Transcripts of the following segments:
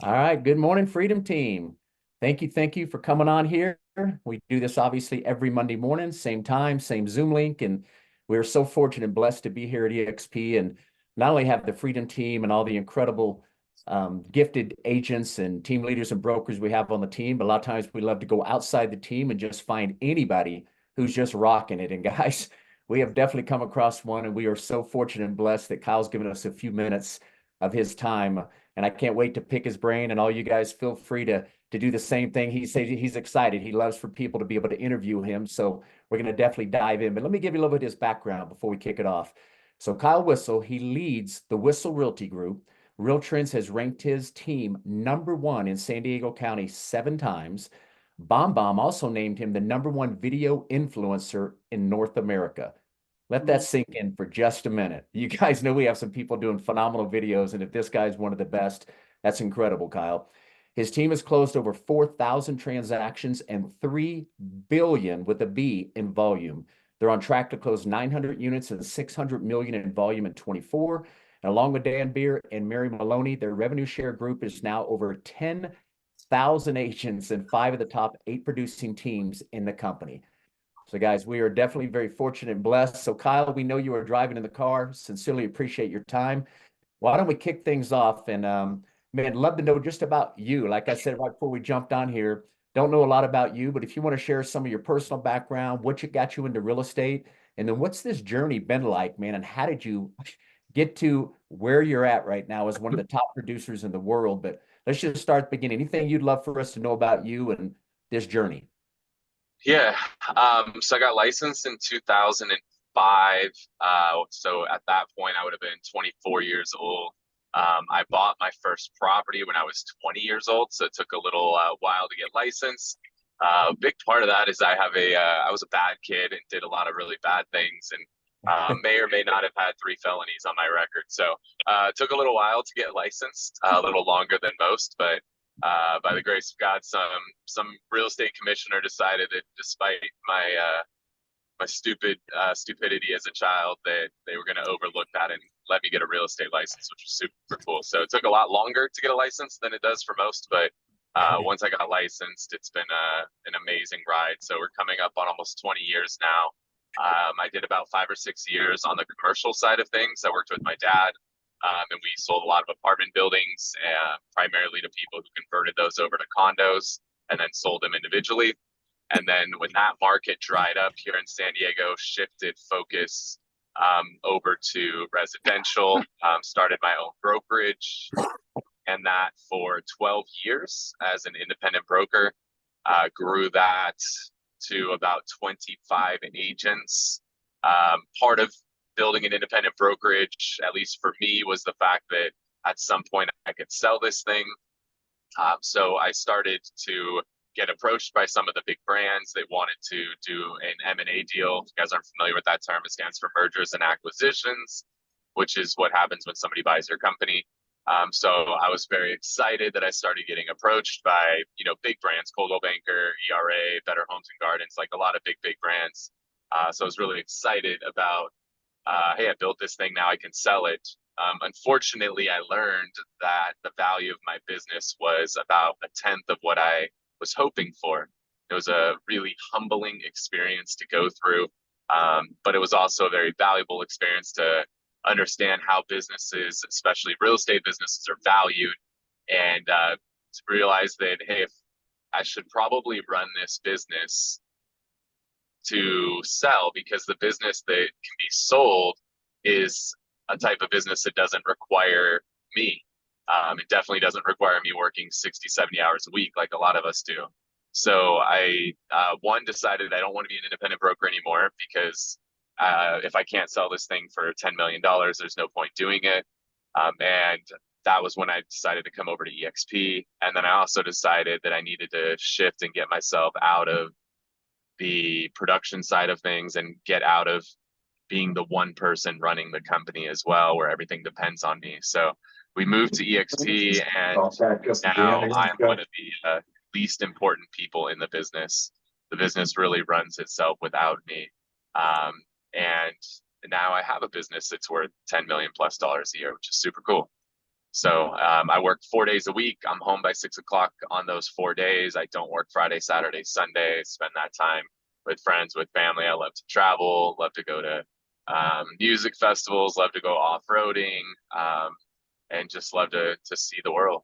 All right. Good morning, Freedom Team. Thank you for coming on here. We do this obviously every Monday morning, same time, same Zoom link. And we're so fortunate and blessed to be here at EXP and not only have the Freedom Team and all the incredible gifted agents and team leaders and brokers we have on the team, but a lot of times we love to go outside the team and just find anybody who's just rocking it. And guys, we have definitely come across one, and we are so fortunate and blessed that Kyle's given us a few minutes of his time, and I can't wait to pick his brain. And all you guys feel free to do the same thing. He says he's excited. He loves for people to be able to interview him. So we're going to definitely dive in. But let me give you a little bit of his background before we kick it off. So Kyle Whissel, he leads the Whissel Realty Group. RealTrends has ranked his team #1 in San Diego County 7 times. BombBomb also named him the #1 video influencer in North America. Let that sink in for just a minute. You guys know we have some people doing phenomenal videos, and if this guy's one of the best, that's incredible, Kyle. His team has closed over 4,000 transactions and 3 billion with a B in volume. They're on track to close 900 units and 600 million in volume in 24. And along with Dan Beer and Mary Maloney, their revenue share group is now over 10,000 agents and 5 of the top 8 producing teams in the company. So, guys, we are definitely very fortunate and blessed. So, Kyle, we know you are driving in the car. Sincerely appreciate your time. Why don't we kick things off? And, man, love to know just about you. Like I said right before we jumped on here, don't know a lot about you, but if you want to share some of your personal background, what you got you into real estate, and then what's this journey been like, man? And how did you get to where you're at right now as one of the top producers in the world? But let's just start at the beginning. Anything you'd love for us to know about you and this journey? Yeah. So I got licensed in 2005. So at that point, I would have been 24 years old. I bought my first property when I was 20 years old, so it took a little while to get licensed. A big part of that is I was a bad kid and did a lot of really bad things, and may or may not have had 3 felonies on my record. So it took a little while to get licensed, a little longer than most, but by the grace of God, some real estate commissioner decided that despite my stupidity as a child, that they were going to overlook that and let me get a real estate license, which was super cool. So it took a lot longer to get a license than it does for most, but once I got licensed, it's been an amazing ride. So we're coming up on almost 20 years now. I did about 5 or 6 years on the commercial side of things. I worked with my dad, and we sold a lot of apartment buildings, primarily to people who converted those over to condos and then sold them individually. And then when that market dried up here in San Diego, shifted focus over to residential, started my own brokerage, and that for 12 years as an independent broker, grew that to about 25 agents. Part of building an independent brokerage, at least for me, was the fact that at some point I could sell this thing. So I started to get approached by some of the big brands that wanted to do an M&A deal. If you guys aren't familiar with that term, it stands for mergers and acquisitions, which is what happens when somebody buys your company. So I was very excited that I started getting approached by, big brands, Coldwell Banker, ERA, Better Homes and Gardens, like a lot of big brands. So I was really excited about, hey, I built this thing, now I can sell it. Unfortunately, I learned that the value of my business was about a tenth of what I was hoping for. It was a really humbling experience to go through, but it was also a very valuable experience to understand how businesses, especially real estate businesses, are valued, and to realize that, hey, if I should probably run this business to sell, because the business that can be sold is a type of business that doesn't require me. It definitely doesn't require me working 60, 70 hours a week like a lot of us do. So I, decided I don't want to be an independent broker anymore, because if I can't sell this thing for $10 million, there's no point doing it. And that was when I decided to come over to EXP. And then I also decided that I needed to shift and get myself out of the production side of things and get out of being the one person running the company as well, where everything depends on me. So we moved to EXP, and now I'm one of the least important people in the business. The business really runs itself without me. And now I have a business that's worth $10 million plus a year, which is super cool. So I work 4 days a week. I'm home by 6 o'clock on those 4 days. I don't work Friday, Saturday, Sunday. Spend that time with friends, with family. I love to travel, love to go to music festivals, love to go off-roading, and just love to see the world.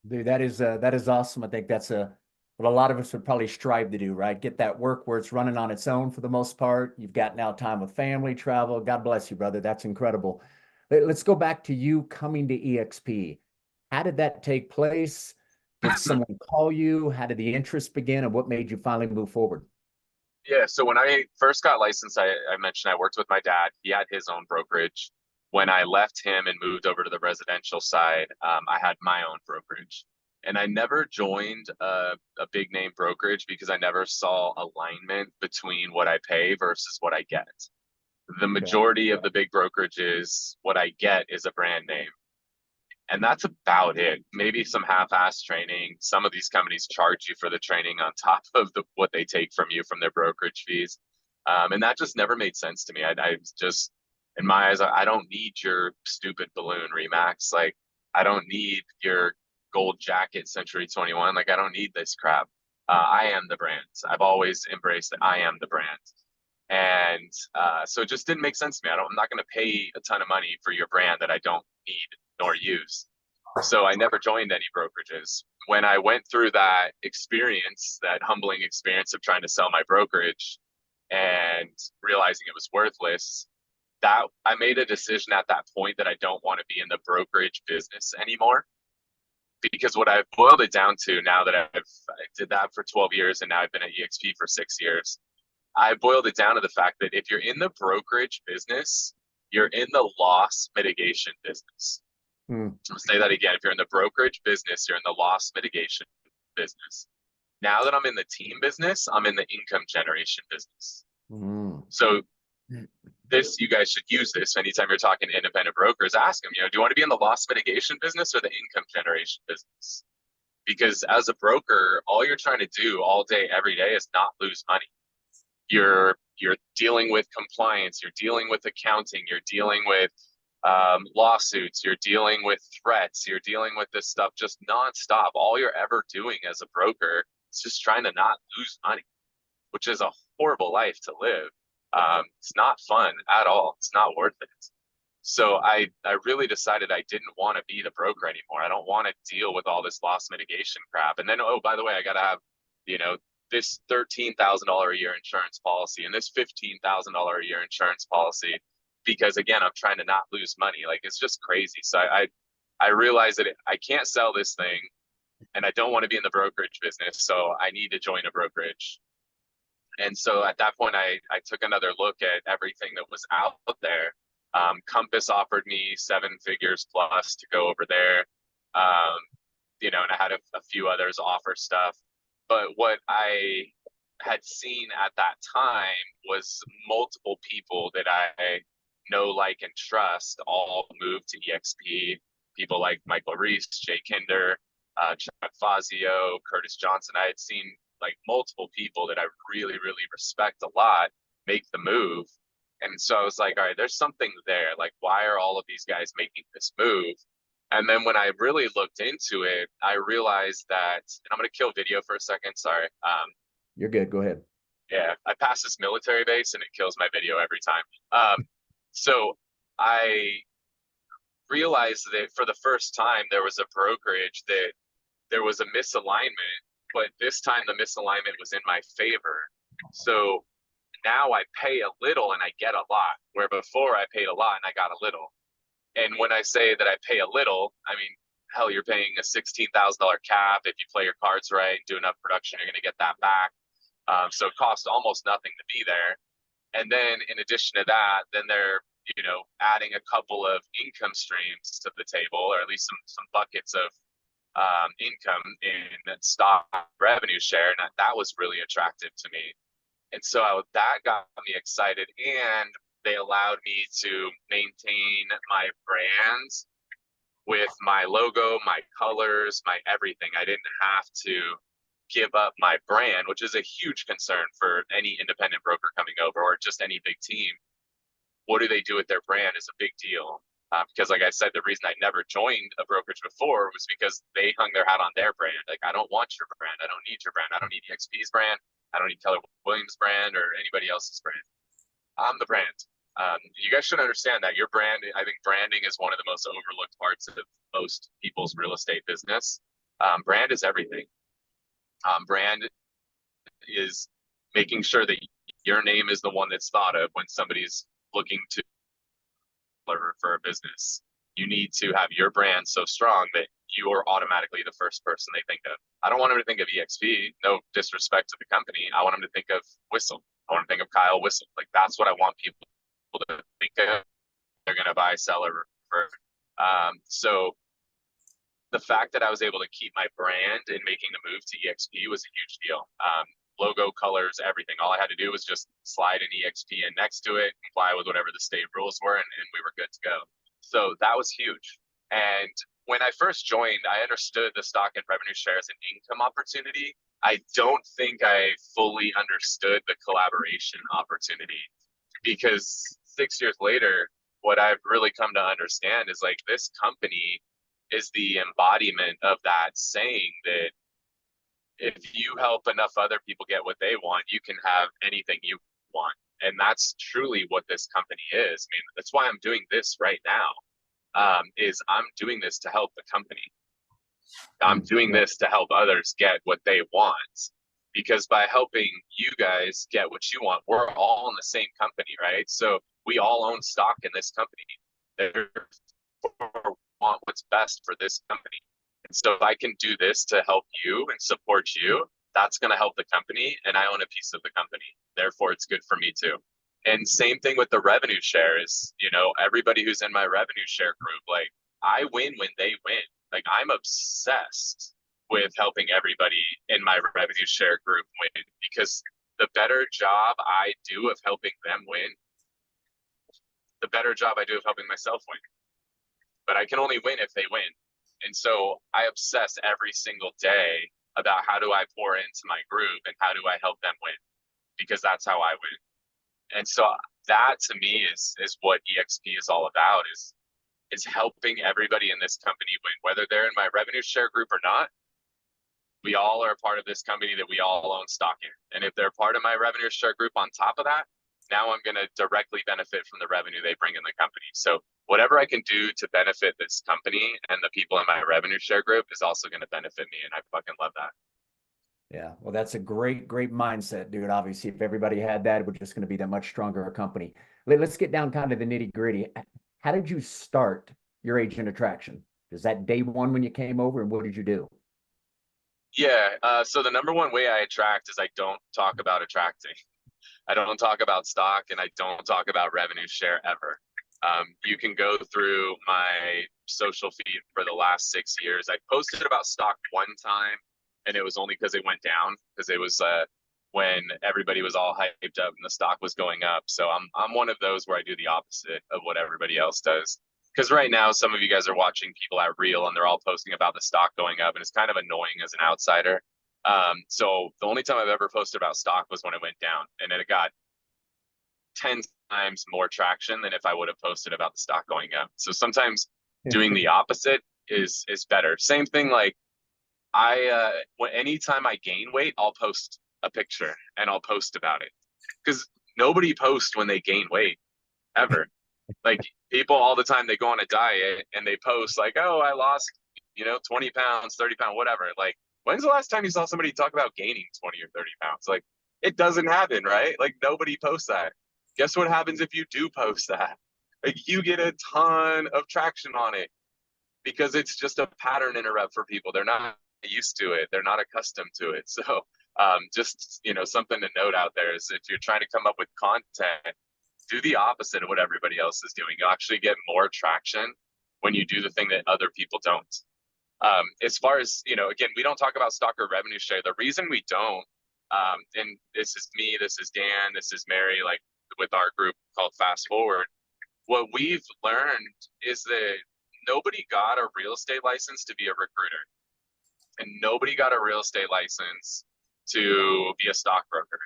Dude, that is awesome. I think that's what a lot of us would probably strive to do, right? Get that work where it's running on its own for the most part. You've got now time with family, travel. God bless you, brother. That's incredible. Let's go back to you coming to EXP. How did that take place? Did someone call you? How did the interest begin, and what made you finally move forward? Yeah, so when I first got licensed, I mentioned I worked with my dad. He had his own brokerage. When I left him and moved over to the residential side, I had my own brokerage. And I never joined a big name brokerage because I never saw alignment between what I pay versus what I get. The Okay. majority of the big brokerages, what I get is a brand name. And that's about it. Maybe some half-ass training. Some of these companies charge you for the training on top of what they take from you from their brokerage fees, and that just never made sense to me. I just, in my eyes, I don't need your stupid balloon Remax. Like, I don't need your gold jacket Century 21. Like, I don't need this crap. I am the brand. I've always embraced that I am the brand. And so it just didn't make sense to me. I'm not going to pay a ton of money for your brand that I don't need nor use. So I never joined any brokerages. When I went through that experience, that humbling experience of trying to sell my brokerage and realizing it was worthless, that I made a decision at that point that I don't want to be in the brokerage business anymore. Because what I've boiled it down to now that I did that for 12 years and now I've been at EXP for 6 years, I boiled it down to the fact that if you're in the brokerage business, you're in the loss mitigation business. Hmm. I'll say that again. If you're in the brokerage business, you're in the loss mitigation business. Now that I'm in the team business, I'm in the income generation business. Hmm. So this, you guys should use this anytime you're talking to independent brokers. Ask them, do you want to be in the loss mitigation business or the income generation business? Because as a broker, all you're trying to do all day, every day is not lose money. You're dealing with compliance, you're dealing with accounting, you're dealing with lawsuits, you're dealing with threats, you're dealing with this stuff just nonstop. All you're ever doing as a broker is just trying to not lose money, which is a horrible life to live. It's not fun at all. It's not worth it. So I really decided I didn't want to be the broker anymore. I don't want to deal with all this loss mitigation crap. And then, oh, by the way, I got to have, this $13,000 a year insurance policy and this $15,000 a year insurance policy, because again, I'm trying to not lose money. Like, it's just crazy. So I realized that I can't sell this thing and I don't want to be in the brokerage business. So I need to join a brokerage. And so at that point, I took another look at everything that was out there. Compass offered me 7 figures plus to go over there. And I had a few others offer stuff. But what I had seen at that time was multiple people that I know, like, and trust all moved to EXP. People like Michael Reese, Jay Kinder, Chuck Fazio, Curtis Johnson. I had seen like multiple people that I really, really respect a lot make the move. And so I was like, all right, there's something there. Like, why are all of these guys making this move? And then when I really looked into it, I realized that, and I'm going to kill video for a second. Sorry. You're good. Go ahead. Yeah, I pass this military base and it kills my video every time. So I realized that for the first time, there was a brokerage that there was a misalignment, but this time the misalignment was in my favor. So now I pay a little and I get a lot, where before I paid a lot and I got a little. And when I say that I pay a little, I mean, hell, you're paying a $16,000 cap. If you play your cards right and do enough production, you're going to get that back. So it costs almost nothing to be there. And then in addition to that, then they're, adding a couple of income streams to the table, or at least some buckets of income in stock revenue share. And that was really attractive to me. And so that got me excited. And they allowed me to maintain my brands with my logo, my colors, my everything. I didn't have to give up my brand, which is a huge concern for any independent broker coming over or just any big team. What do they do with their brand is a big deal. Because like I said, the reason I never joined a brokerage before was because they hung their hat on their brand. Like, I don't want your brand. I don't need your brand. I don't need EXP's brand. I don't need Keller Williams brand or anybody else's brand. I'm the brand. You guys should understand that your brand, I think branding is one of the most overlooked parts of most people's real estate business. Brand is everything. Brand is making sure that your name is the one that's thought of when somebody's looking to for a business. You need to have your brand so strong that you are automatically the first person they think of. I don't want them to think of EXP, no disrespect to the company. I want them to think of Whissel. I want to think of Kyle Whissel. Like, that's what I want people to think of. They're going to buy, sell, or refer. So the fact that I was able to keep my brand and making the move to EXP was a huge deal. Logo, colors, everything. All I had to do was just slide an EXP in next to it, comply with whatever the state rules were, and we were good to go. So that was huge. And when I first joined, I understood the stock and revenue share as an income opportunity. I don't think I fully understood the collaboration opportunity, because 6 years later, what I've really come to understand is, like, this company is the embodiment of that saying that if you help enough other people get what they want, you can have anything you want. And that's truly what this company is. I mean, that's why I'm doing this right now. Is I'm doing this to help the company. I'm doing this to help others get what they want. Because by helping you guys get what you want, we're all in the same company, right? So we all own stock in this company. Therefore, want what's best for this company. And so if I can do this to help you and support you, that's going to help the company, and I own a piece of the company. Therefore, it's good for me too. And same thing with the revenue share is, everybody who's in my revenue share group, like, I win when they win. Like, I'm obsessed with helping everybody in my revenue share group win, because the better job I do of helping them win, the better job I do of helping myself win. But I can only win if they win. And so I obsess every single day about how do I pour into my group and how do I help them win, because that's how I win. And so that to me is what EXP is all about, is helping everybody in this company win, whether they're in my revenue share group or not. We all are a part of this company that we all own stock in. And if they're part of my revenue share group on top of that, now I'm going to directly benefit from the revenue they bring in the company. So whatever I can do to benefit this company and the people in my revenue share group is also going to benefit me. And I fucking love that. Yeah, well, that's a great mindset, dude. Obviously, if everybody had that, we're just going to be that much stronger a company. Let's get down kind of the nitty gritty. How did you start your agent attraction? Is that day one when you came over, and what did you do? Yeah. So the number one way I attract is I don't talk about attracting. I don't talk about stock, and I don't talk about revenue share ever. You can go through my social feed for the last 6 years. I posted about stock one time, and it was only because it went down, because it was when everybody was all hyped up and the stock was going up. So I'm one of those where I do the opposite of what everybody else does. Because right now, some of you guys are watching people at Real, and they're all posting about the stock going up, and it's kind of annoying as an outsider. So the only time I've ever posted about stock was when it went down, and it got 10 times more traction than if I would have posted about the stock going up. So sometimes doing the opposite is better. Same thing, like anytime I gain weight, I'll post a picture and I'll post about it, because nobody posts when they gain weight ever. Like, people all the time, they go on a diet and they post like, oh, I lost 20 pounds, 30 pounds, whatever. Like, when's the last time you saw somebody talk about gaining 20 or 30 pounds? Like, it doesn't happen, right? Like, nobody posts that. Guess what happens if you do post that? Like, you get a ton of traction on it, because it's just a pattern interrupt for people. They're not used to it. They're not accustomed to it. So just, something to note out there is, if you're trying to come up with content, do the opposite of what everybody else is doing. You'll actually get more traction when you do the thing that other people don't. As far as, again, we don't talk about stock or revenue share. The reason we don't, and this is me, this is Dan, this is Mary, like with our group called Fast Forward, what we've learned is that nobody got a real estate license to be a recruiter, and nobody got a real estate license to be a stockbroker.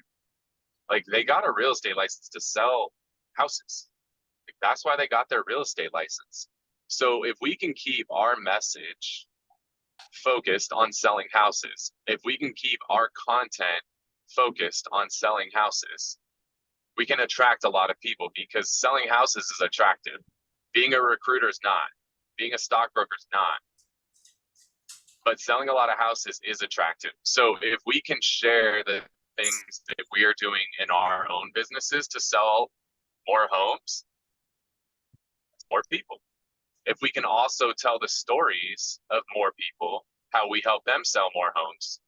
Like, they got a real estate license to sell houses. Like, That's why they got their real estate license. So if we can keep our message focused on selling houses, if we can keep our content focused on selling houses, we can attract a lot of people, because selling houses is attractive. Being a recruiter is not. Being a stockbroker is not. But selling a lot of houses is attractive. So if we can share the things that we are doing in our own businesses to sell more homes, more people. If we can also tell the stories of more people, how we help them sell more homes,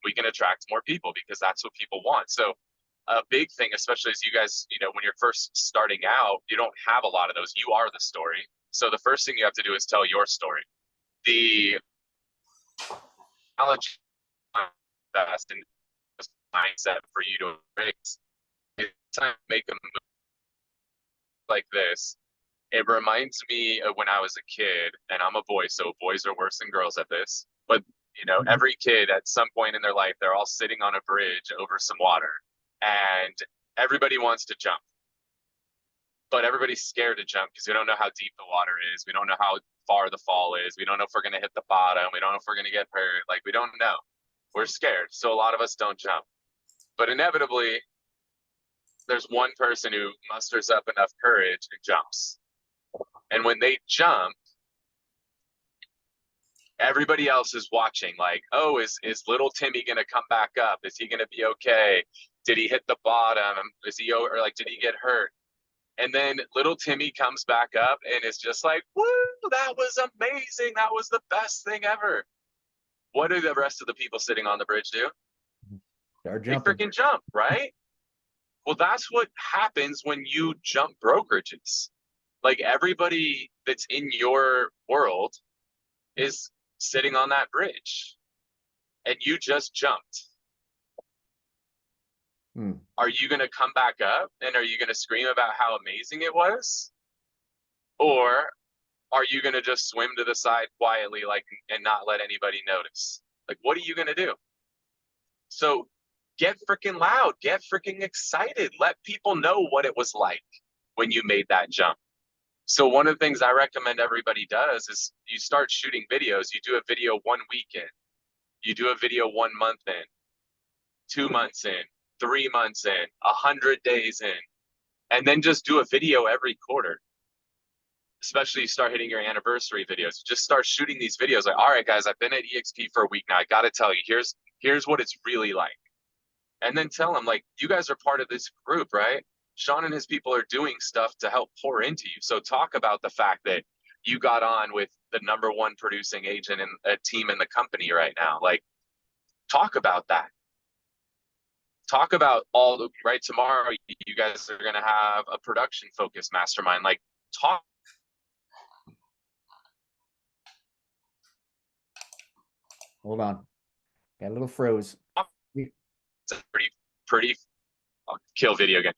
we can attract more people, because that's what people want. So a big thing, especially as you guys, when you're first starting out, you don't have a lot of those. You are the story. So the first thing you have to do is tell your story. The knowledge best and mindset for you to embrace is time to make a move like this. It reminds me of when I was a kid, and I'm a boy, so boys are worse than girls at this. But every kid at some point in their life, they're all sitting on a bridge over some water, and everybody wants to jump, but everybody's scared to jump because we don't know how deep the water is. We don't know how far the fall is. We don't know if we're going to hit the bottom. We don't know if we're going to get hurt. Like, we don't know. We're scared. So a lot of us don't jump. But inevitably, there's one person who musters up enough courage and jumps. And when they jump, everybody else is watching, like, oh, is little Timmy going to come back up? Is he going to be okay? Did he hit the bottom? Is he, or like, did he get hurt? And then little Timmy comes back up and is just like, woo, that was amazing. That was the best thing ever. What do the rest of the people sitting on the bridge do? Start They jumping. freaking jump, right? Well, that's what happens when you jump brokerages. Like, everybody that's in your world is sitting on that bridge, and you just jumped. Are you going to come back up, and are you going to scream about how amazing it was? Or are you going to just swim to the side quietly, like, and not let anybody notice? Like, what are you going to do? So get freaking loud, get freaking excited. Let people know what it was like when you made that jump. So one of the things I recommend everybody does is you start shooting videos. You do a video 1 week in, you do a video 1 month in, 2 months in, 3 months in, 100 days in, and then just do a video every quarter. Especially you start hitting your anniversary videos. Just start shooting these videos. Like, all right, guys, I've been at EXP for a week now. I got to tell you, here's what it's really like. And then tell them, like, you guys are part of this group, right? Sean and his people are doing stuff to help pour into you. So talk about the fact that you got on with the #1 producing agent and a team in the company right now. Like, talk about that. Talk about all the, right, tomorrow you guys are going to have a production focused mastermind. Like, talk. Hold on. Got a little froze. It's a pretty kill video again.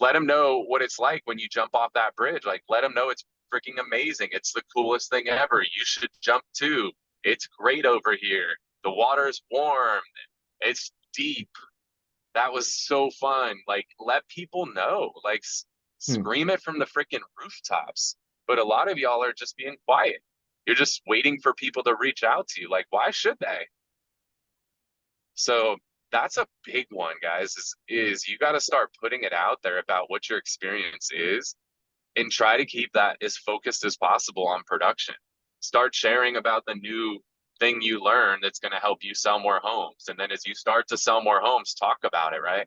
Let them know what it's like when you jump off that bridge. Like, let them know it's freaking amazing. It's the coolest thing ever. You should jump too. It's great over here. The water's warm. It's deep. That was so fun. Like, let people know. Like, scream it from the freaking rooftops. But a lot of y'all are just being quiet. You're just waiting for people to reach out to you. Like, why should they? So that's a big one, guys, is you got to start putting it out there about what your experience is, and try to keep that as focused as possible on production. Start sharing about the new thing you learn that's going to help you sell more homes. And then as you start to sell more homes, talk about it, right?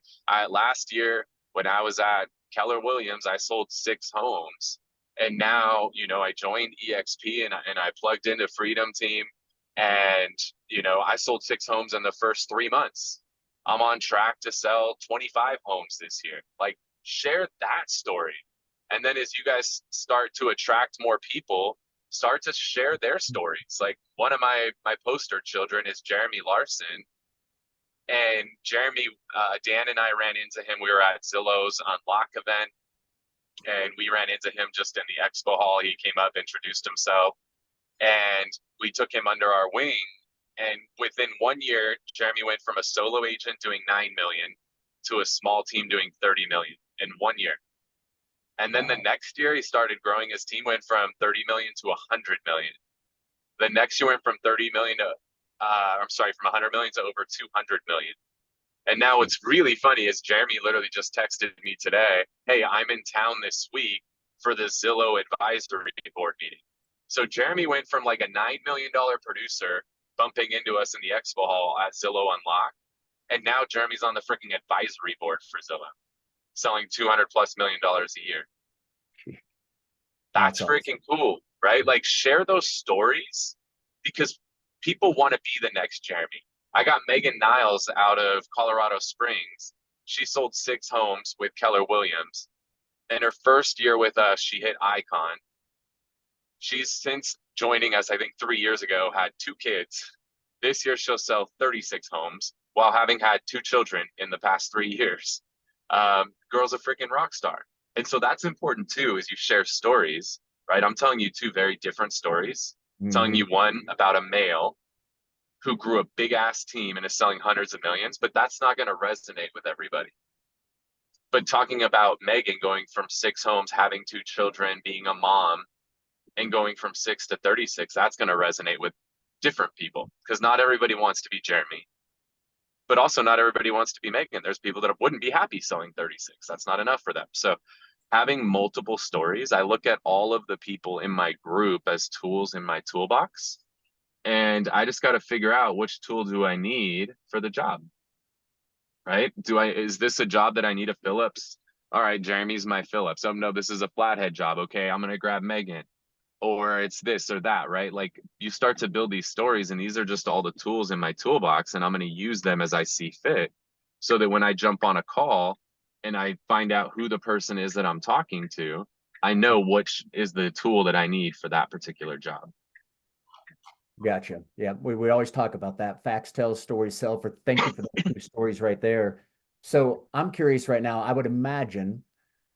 Last year, when I was at Keller Williams, I sold 6 homes. And now, I joined EXP and I plugged into Freedom Team. And, I sold 6 homes in the first 3 months. I'm on track to sell 25 homes this year. Like, share that story. And then as you guys start to attract more people, start to share their stories. Like, one of my poster children is Jeremy Larson. And Jeremy, Dan and I ran into him. We were at Zillow's Unlock event, and we ran into him just in the expo hall. He came up, introduced himself, and we took him under our wing. And within 1 year, Jeremy went from a solo agent doing $9 million to a small team doing $30 million in 1 year. And then the Wow. next year he started growing. His team went from 30 million to 100 million. The next year went from 30 million to I'm sorry, from 100 million to over 200 million. And now what's really funny is Jeremy literally just texted me today, hey, I'm in town this week for the Zillow advisory board meeting. So Jeremy went from like a $9 million producer bumping into us in the expo hall at Zillow Unlocked. And now Jeremy's on the freaking advisory board for Zillow, selling 200 plus $1 million a year. That's That's awesome. freaking cool, right? Like share those stories because people want to be the next Jeremy. I got Megan Niles out of Colorado Springs. She sold 6 homes with Keller Williams. In her first year with us, she hit icon. She's since joining us, I think 3 years ago, had 2 kids. This year, she'll sell 36 homes while having had 2 children in the past 3 years. Girl's a freaking rock star. And so that's important too, is you share stories, right? I'm telling you 2 very different stories. Telling Hmm. you one about a male who grew a big ass team and is selling hundreds of millions, but that's not going to resonate with everybody. But talking about Megan going from 6 homes, having 2 children, being a mom, and going from 6 to 36, that's going to resonate with different people because not everybody wants to be Jeremy, but also not everybody wants to be Megan. There's people that wouldn't be happy selling 36. That's not enough for them. So having multiple stories, I look at all of the people in my group as tools in my toolbox. And I just got to figure out which tool do I need for the job, right? Is this a job that I need a Phillips? All right, Jeremy's my Phillips. Oh no, this is a flathead job. Okay, I'm gonna grab Megan. Or it's this or that, right? Like you start to build these stories, and these are just all the tools in my toolbox, and I'm gonna use them as I see fit. So that when I jump on a call and I find out who the person is that I'm talking to, I know which is the tool that I need for that particular job. Gotcha. Yeah, we always talk about that. Facts tell, stories sell. For thank you for those two stories right there. So I'm curious right now. I would imagine,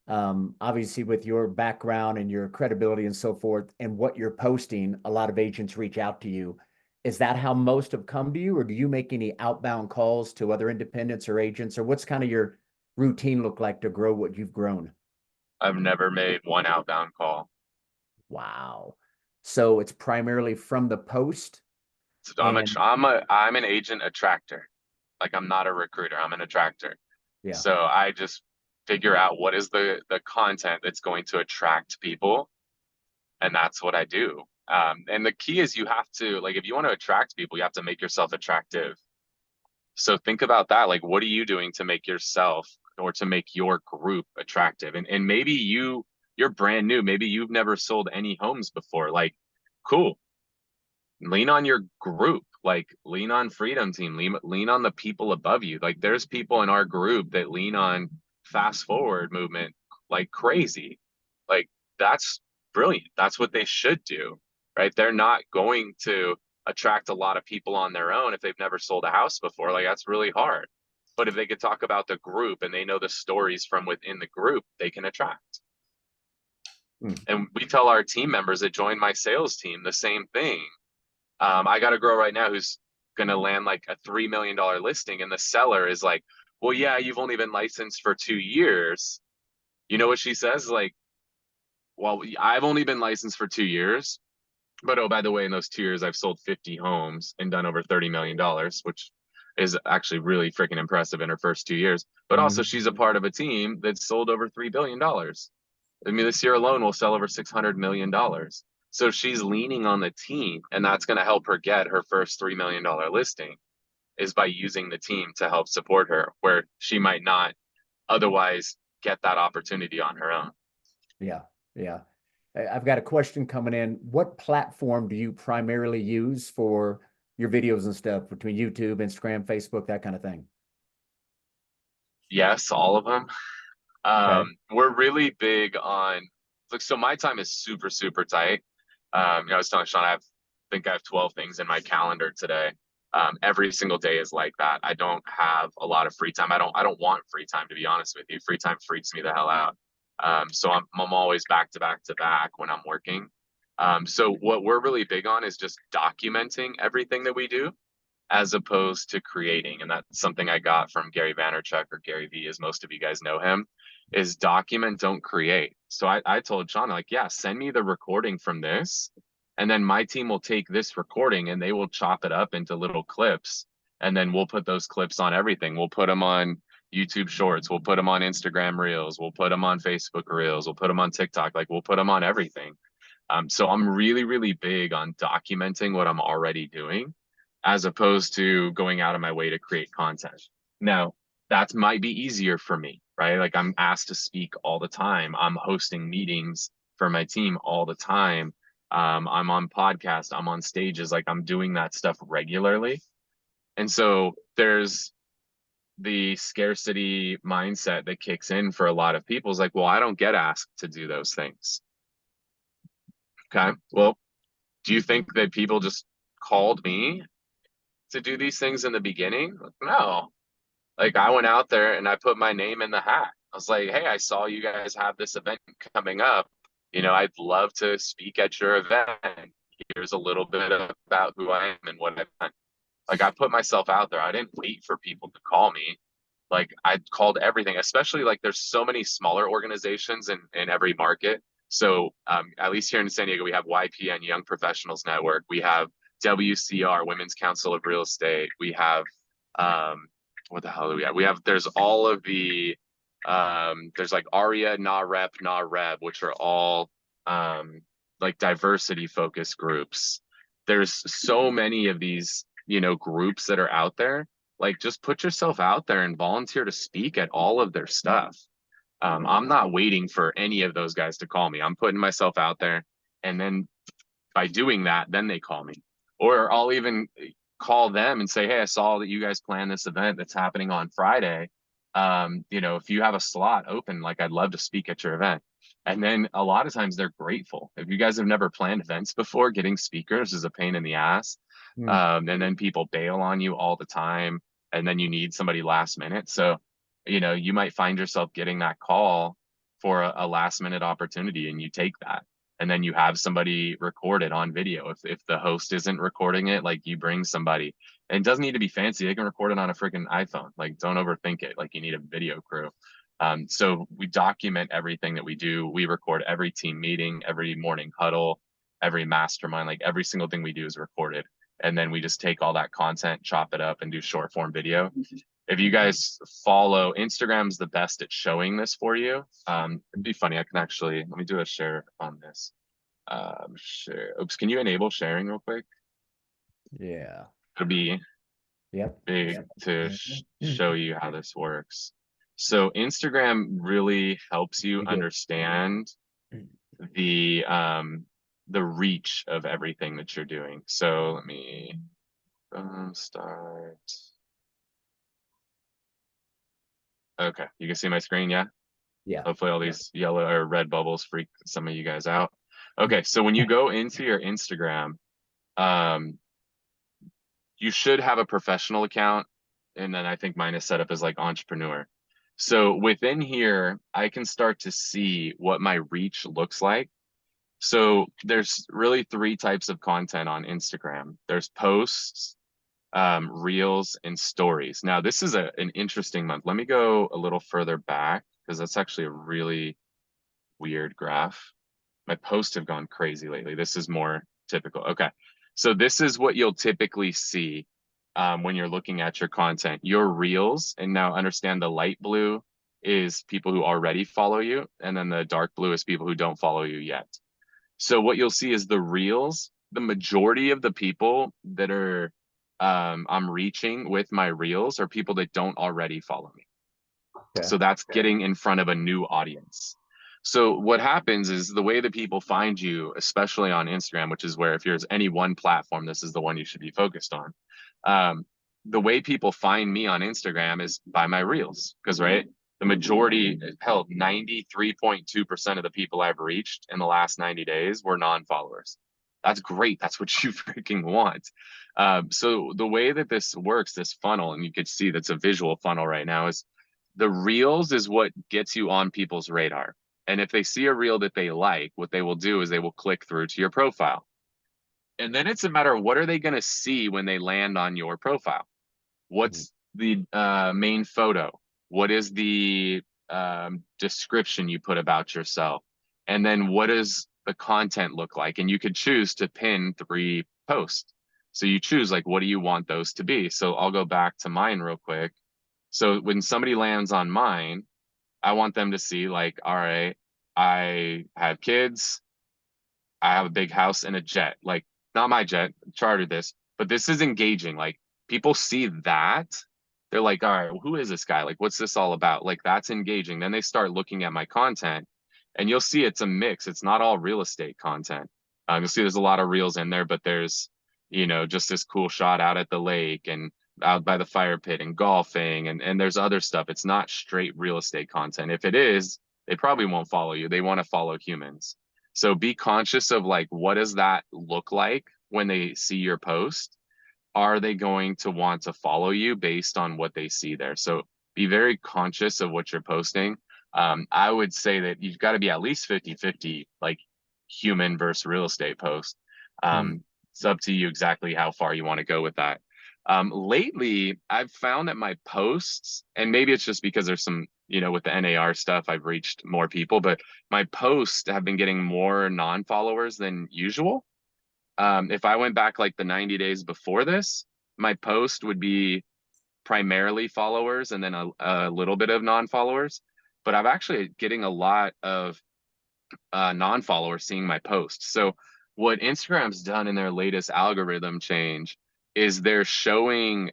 obviously, with your background and your credibility and so forth, and what you're posting, a lot of agents reach out to you. Is that how most have come to you, or do you make any outbound calls to other independents or agents, or what's kind of your routine look like to grow what you've grown? I've never made one outbound call. Wow. So it's primarily from the post So and I'm an agent attractor. Like I'm not a recruiter, I'm an attractor. yeah. So I just figure out what is the content that's going to attract people, and that's what I do. And the key is you have to like if you want to attract people, you have to make yourself attractive. So think about that. Like, what are you doing to make yourself or to make your group attractive? And maybe you're brand new. Maybe you've never sold any homes before. Like, cool. Lean on your group. Like, lean on Freedom Team. Lean on the people above you. Like, there's people in our group that lean on fast forward movement like crazy. Like, that's brilliant. That's what they should do, right? They're not going to attract a lot of people on their own if they've never sold a house before. Like, that's really hard. But if they could talk about the group and they know the stories from within the group, they can attract. Mm. And we tell our team members that join my sales team the same thing. I got a girl right now who's going to land like a $3 million listing, and the seller is like, well, yeah, you've only been licensed for 2 years. You know what she says? Like, well, I've only been licensed for 2 years, but oh, by the way, in those 2 years, I've sold 50 homes and done over $30 million, which is actually really freaking impressive in her first 2 years. But also, Mhm. she's a part of a team that's sold over $3 billion. I mean, this year alone will sell over $600 million. So she's leaning on the team, and that's going to help her get her first $3 million listing is by using the team to help support her where she might not otherwise get that opportunity on her own. Yeah. Yeah. I've got a question coming in. What platform do you primarily use for your videos and stuff between YouTube, Instagram, Facebook, that kind of thing? Yes, all of them. Okay. We're really big on like so my time is super, super tight. I was telling Sean think I have 12 things in my calendar today. Every single day is like that. I don't have a lot of free time. I don't want free time to be honest with you. Free time freaks me the hell out. So I'm always back to back to back when I'm working. So what we're really big on is just documenting everything that we do as opposed to creating. And that's something I got from Gary Vaynerchuk or Gary V, as most of you guys know him. is document, don't create. So I told Sean, like, yeah, send me the recording from this. And then my team will take this recording and they will chop it up into little clips. And then we'll put those clips on everything. We'll put them on YouTube Shorts. We'll put them on Instagram Reels. We'll put them on Facebook Reels. We'll put them on TikTok. Like, we'll put them on everything. So I'm really, really big on documenting what I'm already doing as opposed to going out of my way to create content. Now, that might be easier for me, right? Like, I'm asked to speak all the time. I'm hosting meetings for my team all the time. I'm on podcasts, I'm on stages, like I'm doing that stuff regularly. And so there's the scarcity mindset that kicks in for a lot of people. Is like, well, I don't get asked to do those things. Okay. Well, do you think that people just called me to do these things in the beginning? Like, no. Like, I went out there and I put my name in the hat. I was like, hey, I saw you guys have this event coming up. I'd love to speak at your event. Here's a little bit about who I am and what I've done. Like, I put myself out there. I didn't wait for people to call me. Like, I called everything, especially like there's so many smaller organizations in every market. So at least here in San Diego, we have YPN, Young Professionals Network. We have WCR, Women's Council of Real Estate. We have what the hell do we have? There's all of the there's like ARIA, NAREP, NAREB, which are all like diversity focused groups. There's so many of these, groups that are out there. Like, just put yourself out there and volunteer to speak at all of their stuff. I'm not waiting for any of those guys to call me. I'm putting myself out there, and then by doing that, then they call me. Or I'll even call them and say, hey, I saw that you guys plan this event that's happening on Friday. If you have a slot open, like, I'd love to speak at your event. And then a lot of times they're grateful. If you guys have never planned events before, getting speakers is a pain in the ass. And then people bail on you all the time, and then you need somebody last minute. So, you might find yourself getting that call for a last minute opportunity, and you take that. And then you have somebody record it on video. If the host isn't recording it, like, you bring somebody. And it doesn't need to be fancy. They can record it on a freaking iPhone. Like, don't overthink it. Like, you need a video crew. So we document everything that we do. We record every team meeting, every morning huddle, every mastermind. Like, every single thing we do is recorded. And then we just take all that content, chop it up, and do short form video. If you guys follow, Instagram's the best at showing this for you. It'd be funny. I can actually, let me do a share on this. Share. Oops, can you enable sharing real quick? Yeah. It'll be big to show you how this works. So Instagram really helps you understand the reach of everything that you're doing. So let me start. Okay, you can see my screen, yeah? Yeah. Hopefully all these yellow or red bubbles freak some of you guys out. Okay, so when you go into your Instagram, you should have a professional account. And then I think mine is set up as like entrepreneur. So within here, I can start to see what my reach looks like. So there's really three types of content on Instagram. There's posts, reels, and stories. Now, this is an interesting month. Let me go a little further back, because that's actually a really weird graph. My posts have gone crazy lately. This is more typical. Okay. So this is what you'll typically see when you're looking at your content, your reels. And now understand, the light blue is people who already follow you, and then the dark blue is people who don't follow you yet. So what you'll see is the reels, the majority of the people that are I'm reaching with my reels are people that don't already follow me. Okay. So that's getting in front of a new audience. So what happens is, the way that people find you, especially on Instagram, which is where, if there's any one platform, this is the one you should be focused on. The way people find me on Instagram is by my reels, because, right, the majority, hell, 93.2% of the people I've reached in the last 90 days were non-followers. That's great. That's what you freaking want. So the way that this works, this funnel, and you can see that's a visual funnel right now, is the reels is what gets you on people's radar. And if they see a reel that they like, what they will do is they will click through to your profile. And then it's a matter of, what are they going to see when they land on your profile? What's the main photo? What is the description you put about yourself, and then what does the content look like? And you could choose to pin 3 posts. So you choose like, what do you want those to be? So I'll go back to mine real quick. So when somebody lands on mine, I want them to see like, all right, I have kids, I have a big house and a jet. Like, not my jet, chartered this, but this is engaging. Like, people see that, they're like, all right, well, who is this guy? Like, what's this all about? Like, that's engaging. Then they start looking at my content, and you'll see it's a mix. It's not all real estate content. You'll see there's a lot of reels in there, but there's, just this cool shot out at the lake and out by the fire pit and golfing, and there's other stuff. It's not straight real estate content. If it is, they probably won't follow you. They want to follow humans. So be conscious of like, what does that look like when they see your post? Are they going to want to follow you based on what they see there? So be very conscious of what you're posting. I would say that you've got to be at least 50-50, like human versus real estate post. It's up to you exactly how far you want to go with that. Lately, I've found that my posts, and maybe it's just because there's some, with the NAR stuff, I've reached more people, but my posts have been getting more non-followers than usual. If I went back like the 90 days before this, my post would be primarily followers and then a little bit of non-followers. But I'm actually getting a lot of non-followers seeing my posts. So what Instagram's done in their latest algorithm change is they're showing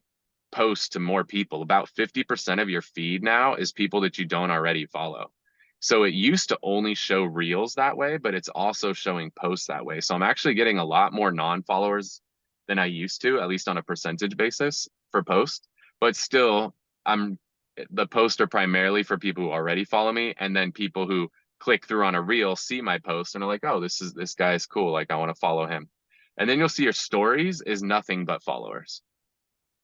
posts to more people. About 50% of your feed now is people that you don't already follow. So it used to only show reels that way, but it's also showing posts that way. So I'm actually getting a lot more non-followers than I used to, at least on a percentage basis for posts. But still, the posts are primarily for people who already follow me, and then people who click through on a reel, see my post, and are like, oh, this guy is cool. Like, I want to follow him. And then you'll see your stories is nothing but followers.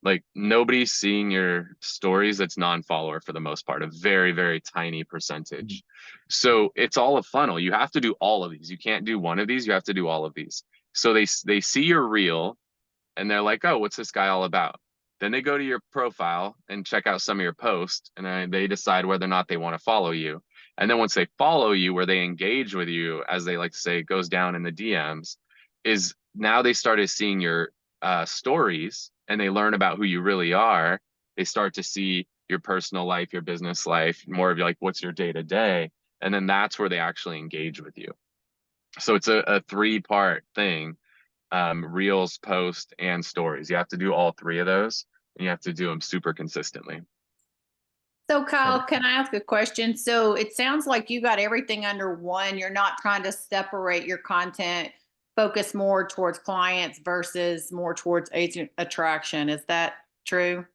Like, nobody's seeing your stories that's non-follower for the most part, a very, very tiny percentage. So it's all a funnel. You have to do all of these. You can't do one of these. You have to do all of these. So they see your reel and they're like, oh, what's this guy all about? Then they go to your profile and check out some of your posts, and then they decide whether or not they want to follow you. And then once they follow you, where they engage with you, as they like to say, it goes down in the DMs, is now they started seeing your stories, and they learn about who you really are. They start to see your personal life, your business life, more of like, what's your day to day? And then that's where they actually engage with you. So it's a 3-part thing, reels, post, and stories. You have to do all 3 of those, and you have to do them super consistently. So Kyle, can I ask a question? So it sounds like you got everything under one. You're not trying to separate your content, focus more towards clients versus more towards agent attraction. Is that true?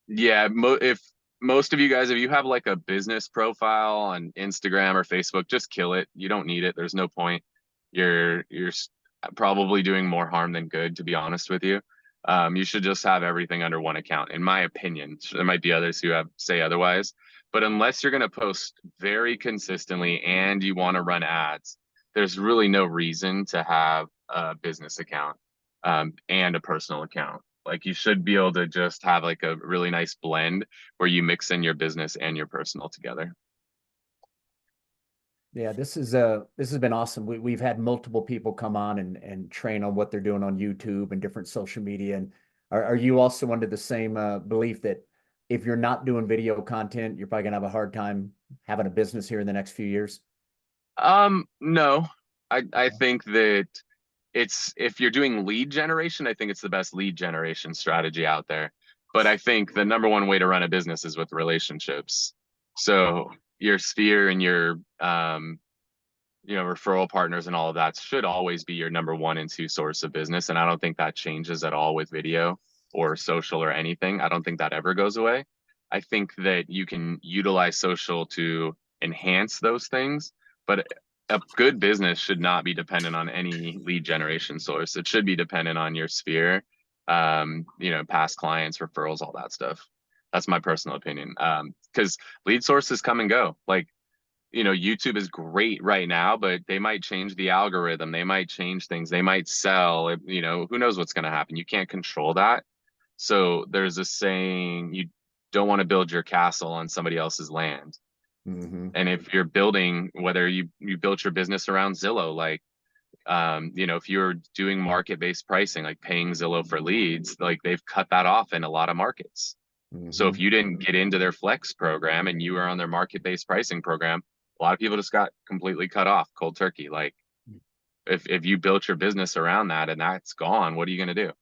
Yeah, if most of you guys, if you have like a business profile on Instagram or Facebook, just kill it. You don't need it. There's no point. You're probably doing more harm than good, to be honest with you. You should just have everything under one account, in my opinion. There might be others who say otherwise, but unless you're going to post very consistently and you want to run ads, there's really no reason to have a business account and a personal account. Like, you should be able to just have like a really nice blend where you mix in your business and your personal together. Yeah, this has been awesome. We've had multiple people come on and train on what they're doing on YouTube and different social media. And are you also under the same belief that if you're not doing video content, you're probably gonna have a hard time having a business here in the next few years? No, I think that if you're doing lead generation, I think it's the best lead generation strategy out there. But I think the number one way to run a business is with relationships. So your sphere and your referral partners and all of that should always be your number 1 and 2 source of business. And I don't think that changes at all with video or social or anything. I don't think that ever goes away. I think that you can utilize social to enhance those things, but a good business should not be dependent on any lead generation source. It should be dependent on your sphere, past clients, referrals, all that stuff. That's my personal opinion. Because lead sources come and go. Like, YouTube is great right now, but they might change the algorithm. They might change things. They might sell. Who knows what's going to happen? You can't control that. So there's a saying, you don't want to build your castle on somebody else's land. And if you're building, whether you built your business around Zillow, like, you know, if you're doing market-based pricing, like paying Zillow for leads, like they've cut that off in a lot of markets. So if you didn't get into their flex program and you were on their market-based pricing program, a lot of people just got completely cut off cold turkey. Like if you built your business around that and that's gone, what are you going to do?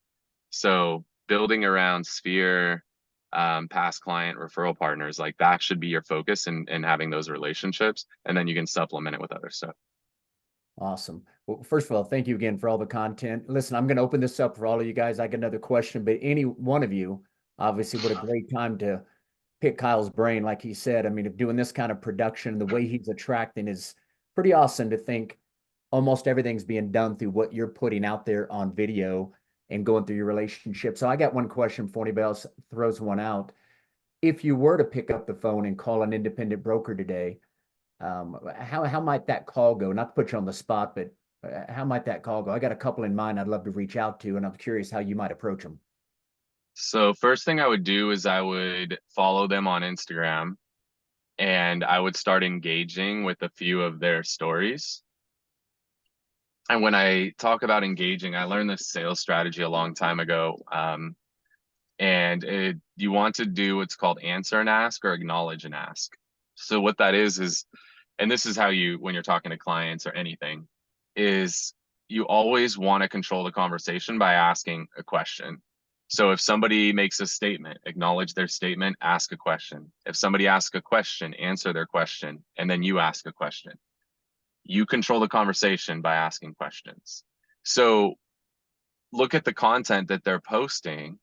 So building around Sphere, past client referral partners, like that should be your focus and having those relationships, and then you can supplement it with other stuff. Awesome. Well, first of all, thank you again for all the content. Listen, I'm going to open this up for all of you guys. I got another question, but any one of you, obviously, what a great time to pick Kyle's brain. Like he said, I mean, if doing this kind of production, the way he's attracting is pretty awesome to think almost everything's being done through what you're putting out there on video and going through your relationship. So I got one question before anybody else throws one out. If you were to pick up the phone and call an independent broker today, how might that call go? Not to put you on the spot, but how might that call go? I got a couple in mind I'd love to reach out to, and I'm curious how you might approach them. So first thing I would do is I would follow them on Instagram, and I would start engaging with a few of their stories. And when I talk about engaging, I learned this sales strategy a long time ago. And you want to do what's called answer and ask or acknowledge and ask. So what that is, and this is how you, when you're talking to clients or anything, is you always want to control the conversation by asking a question. So if somebody makes a statement, acknowledge their statement, ask a question. If somebody asks a question, answer their question, and then you ask a question. You control the conversation by asking questions. So look at the content that they're posting,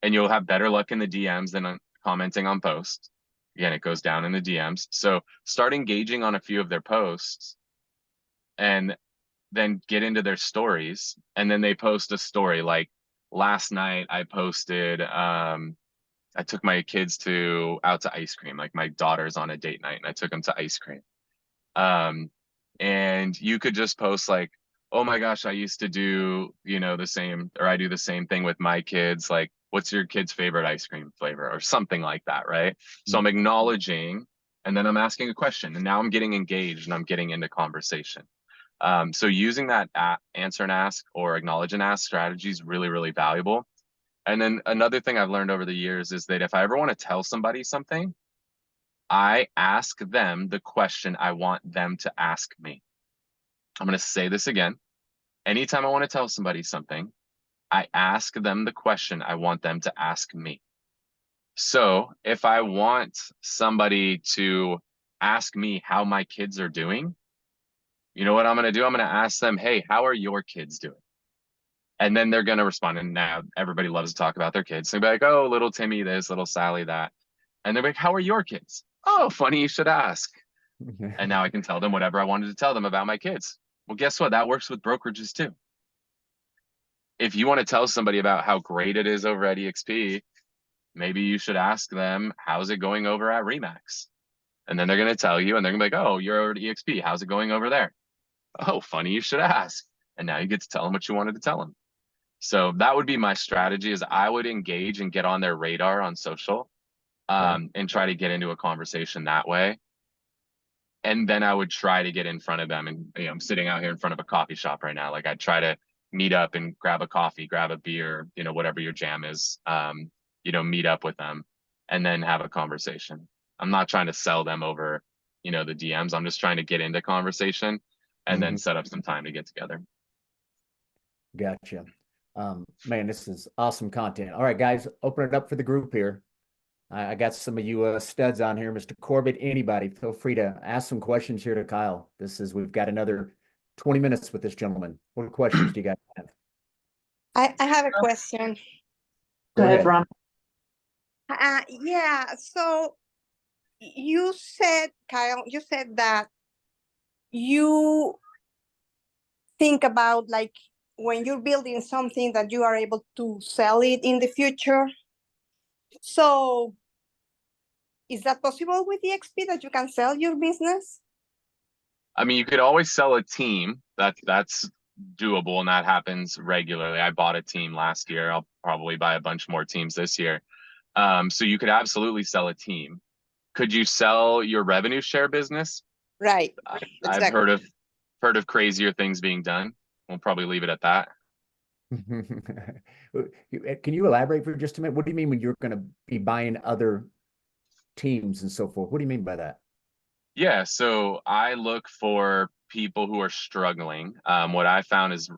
and you'll have better luck in the DMs than on commenting on posts. Again, it goes down in the DMs. So start engaging on a few of their posts and then get into their stories. And then they post a story. Like last night I posted, I took my kids out to ice cream. Like my daughter's on a date night and I took them to ice cream. And you could just post like, oh my gosh, I used to do, you know, the same, or I do the same thing with my kids. Like, what's your kid's favorite ice cream flavor or something like that, right? So I'm acknowledging, and then I'm asking a question, and now I'm getting engaged and I'm getting into conversation. So using that answer and ask or acknowledge and ask strategy is really, really valuable. And then another thing I've learned over the years is that if I ever want to tell somebody something, I ask them the question I want them to ask me. I'm going to say this again. Anytime I want to tell somebody something, I ask them the question I want them to ask me. So if I want somebody to ask me how my kids are doing, you know what I'm going to do? I'm going to ask them, hey, how are your kids doing? And then they're going to respond. And now everybody loves to talk about their kids. So they'll be like, oh, little Timmy this, little Sally that. And they're like, how are your kids? Oh, funny you should ask. And now I can tell them whatever I wanted to tell them about my kids. Well, guess what? That works with brokerages too. If you want to tell somebody about how great it is over at EXP, maybe you should ask them, how's it going over at Remax? And then they're going to tell you, and they're going to be like, oh, you're over at EXP. How's it going over there? Oh, funny you should ask. And now you get to tell them what you wanted to tell them. So that would be my strategy, is I would engage and get on their radar on social, and try to get into a conversation that way. And then I would try to get in front of them. And you know, I'm sitting out here in front of a coffee shop right now. Like I'd try to meet up and grab a coffee, grab a beer, you know, whatever your jam is, you know, meet up with them and then have a conversation. I'm not trying to sell them over, you know, the DMs. I'm just trying to get into conversation and then set up some time to get together. Gotcha. Man, this is awesome content. All right, guys, open it up for the group here. I got some of you studs on here. Mr. Corbett, anybody, feel free to ask some questions here to Kyle. We've got another 20 minutes with this gentleman. What questions do you guys have? I have a question. Go ahead, Ron. Yeah, so you said, Kyle, you said that you think about like when you're building something that you are able to sell it in the future. So is that possible with EXP, that you can sell your business? I mean, you could always sell a team. That's doable, and that happens regularly. I bought a team last year. I'll probably buy a bunch more teams this year. So you could absolutely sell a team. Could you sell your revenue share business? Right. I've Exactly. heard of crazier things being done. We'll probably leave it at that. Can you elaborate for just a minute? What do you mean when you're going to be buying other teams and so forth? What do you mean by that? Yeah, so I look for people who are struggling. What I found is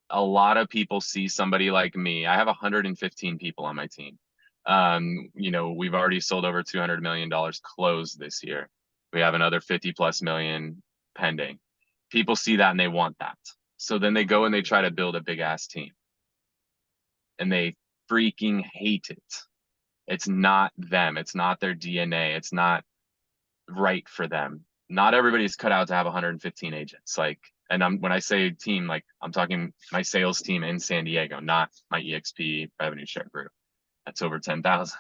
a lot of people see somebody like me. I have 115 people on my team. You know, we've already sold over $200 million closed this year. We have another 50 plus million pending. People see that and they want that. So then they go and they try to build a big ass team and they freaking hate it. It's not them. It's not their DNA. It's not right for them. Not everybody's cut out to have 115 agents. Like, and when I say team, like I'm talking my sales team in San Diego, not my EXP revenue share group. That's over 10,000.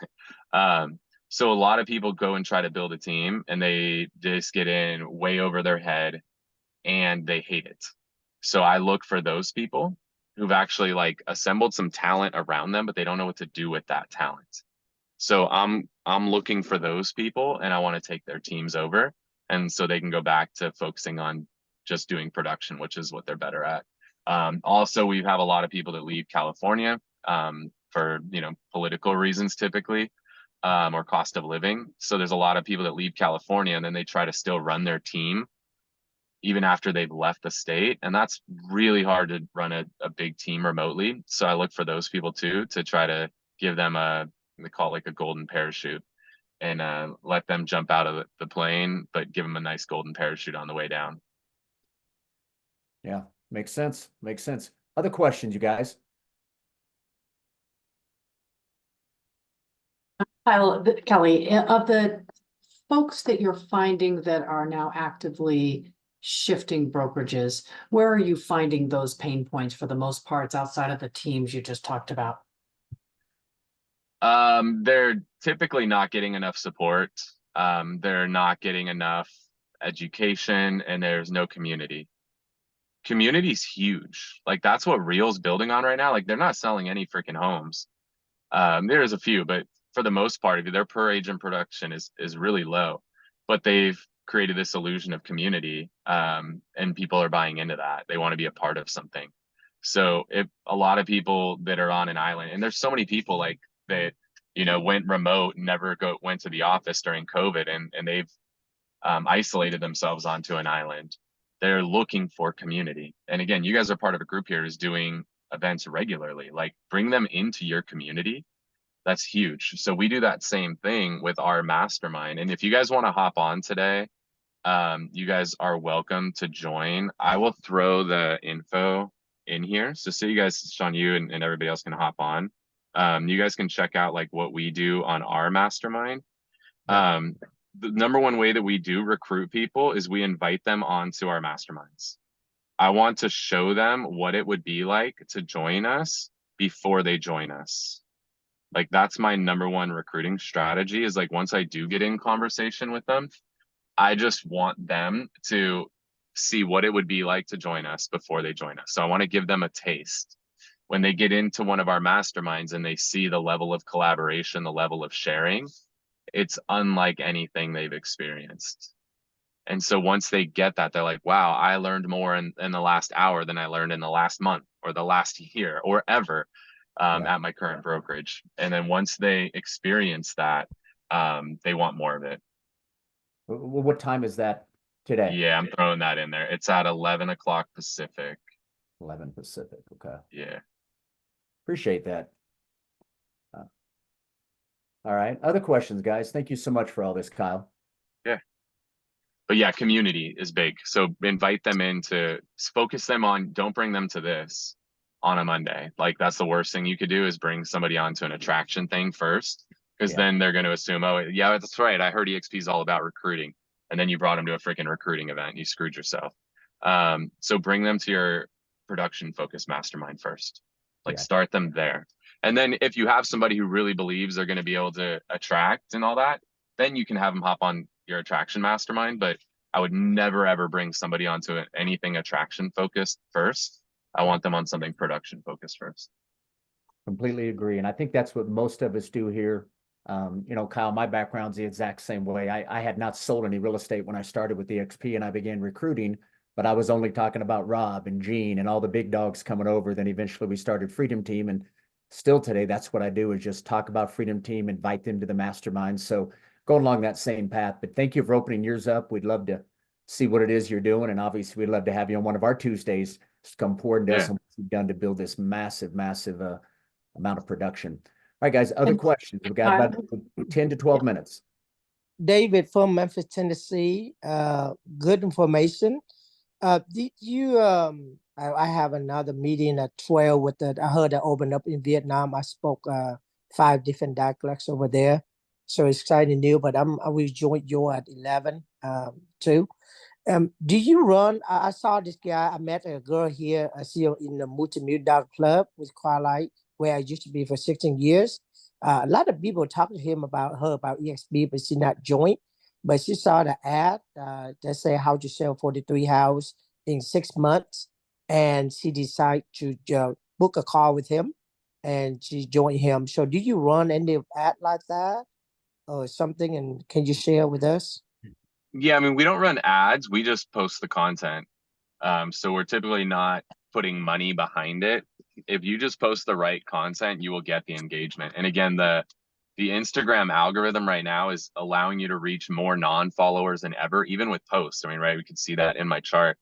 So a lot of people go and try to build a team and they just get in way over their head and they hate it. So I look for those people who've actually like assembled some talent around them, but they don't know what to do with that talent. So I'm looking for those people and I want to take their teams over. And so they can go back to focusing on just doing production, which is what they're better at. Also, we have a lot of people that leave California for, you know, political reasons typically, or cost of living. So there's a lot of people that leave California and then they try to still run their team even after they've left the state. And that's really hard to run a big team remotely. So I look for those people too, to try to give them they call it like a golden parachute and let them jump out of the plane, but give them a nice golden parachute on the way down. Yeah, makes sense. Makes sense. Other questions, you guys? Kelly, of the folks that you're finding that are now actively shifting brokerages, where are you finding those pain points for the most parts outside of the teams you just talked about? They're typically not getting enough support. They're not getting enough education and there's no community. Community's huge. Like that's what Real's building on right now. Like they're not selling any freaking homes. There's a few, but for the most part, their per agent production is really low. But they've created this illusion of community, and people are buying into that. They want to be a part of something. So if a lot of people that are on an island, and there's so many people like that, you know, went remote, never went to the office during COVID, and they've isolated themselves onto an island. They're looking for community. And again, you guys are part of a group here who's doing events regularly. Like bring them into your community. That's huge. So we do that same thing with our mastermind. And if you guys want to hop on today, you guys are welcome to join. I will throw the info in here. So you guys, Sean, you and everybody else can hop on. You guys can check out like what we do on our mastermind. The number one way that we do recruit people is we invite them onto our masterminds. I want to show them what it would be like to join us before they join us. Like that's my number one recruiting strategy is like once I do get in conversation with them, I just want them to see what it would be like to join us before they join us. So I want to give them a taste. When they get into one of our masterminds and they see the level of collaboration, the level of sharing, it's unlike anything they've experienced. And so once they get that, they're like, wow, I learned more in the last hour than I learned in the last month or the last year or ever at my current brokerage. And then once they experience that, they want more of it. What time is that today? Yeah, I'm throwing that in there. It's at 11 o'clock Pacific. 11 Pacific. Okay. Yeah. Appreciate that. All right. Other questions, guys? Thank you so much for all this, Kyle. Yeah. But yeah, community is big. So invite them in to focus them on, don't bring them to this on a Monday. Like that's the worst thing you could do is bring somebody onto an attraction thing first, because then they're going to assume, oh, yeah, that's right. I heard EXP is all about recruiting. And then you brought them to a freaking recruiting event. You screwed yourself. So bring them to your production focused mastermind first. Like start them there. And then if you have somebody who really believes they're going to be able to attract and all that, then you can have them hop on your attraction mastermind. But I would never, ever bring somebody onto anything attraction focused first. I want them on something production focused first. Completely agree. And I think that's what most of us do here You know, Kyle, my background's the exact same way. I had not sold any real estate when I started with EXP and I began recruiting, but I was only talking about Rob and Gene and all the big dogs coming over. Then eventually we started Freedom Team, and still today, that's what I do, is just talk about Freedom Team, invite them to the mastermind. So going along that same path, but thank you for opening yours up. We'd love to see what it is you're doing. And obviously we'd love to have you on one of our Tuesdays to come pour into us Yeah. on what you've done to build this massive, massive amount of production. All right, guys, other questions? We've got about 10 to 12 minutes. David from Memphis, Tennessee. Good information. Did you I have another meeting at 12 with the, I heard that opened up in Vietnam. I spoke 5 different dialects over there. So it's exciting new, but I will join you at 11 too. Do you run? I saw this guy. I met a girl here. I see her in the multimillion club with Twilight, where I used to be for 16 years. A lot of people talk to him about her, about EXP, but she not joined. But she saw the ad that say how to sell 43 house in 6 months. And she decided to book a call with him and she joined him. So do you run any ad like that or something? And can you share with us? Yeah, I mean, we don't run ads. We just post the content. So we're typically not putting money behind it. If you just post the right content, you will get the engagement. And again, the Instagram algorithm right now is allowing you to reach more non-followers than ever, even with posts. I mean, right, we can see that in my chart.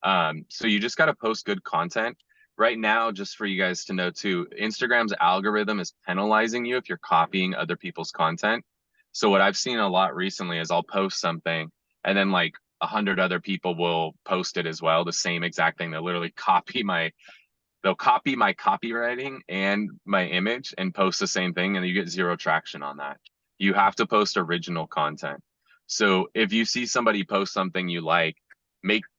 So you just got to post good content. Right now, just for you guys to know too, Instagram's algorithm is penalizing you if you're copying other people's content. So what I've seen a lot recently is I'll post something and then like 100 other people will post it as well, the same exact thing. They'll literally copy my copywriting and my image and post the same thing, and you get zero traction on that. You have to post original content. So if you see somebody post something you like,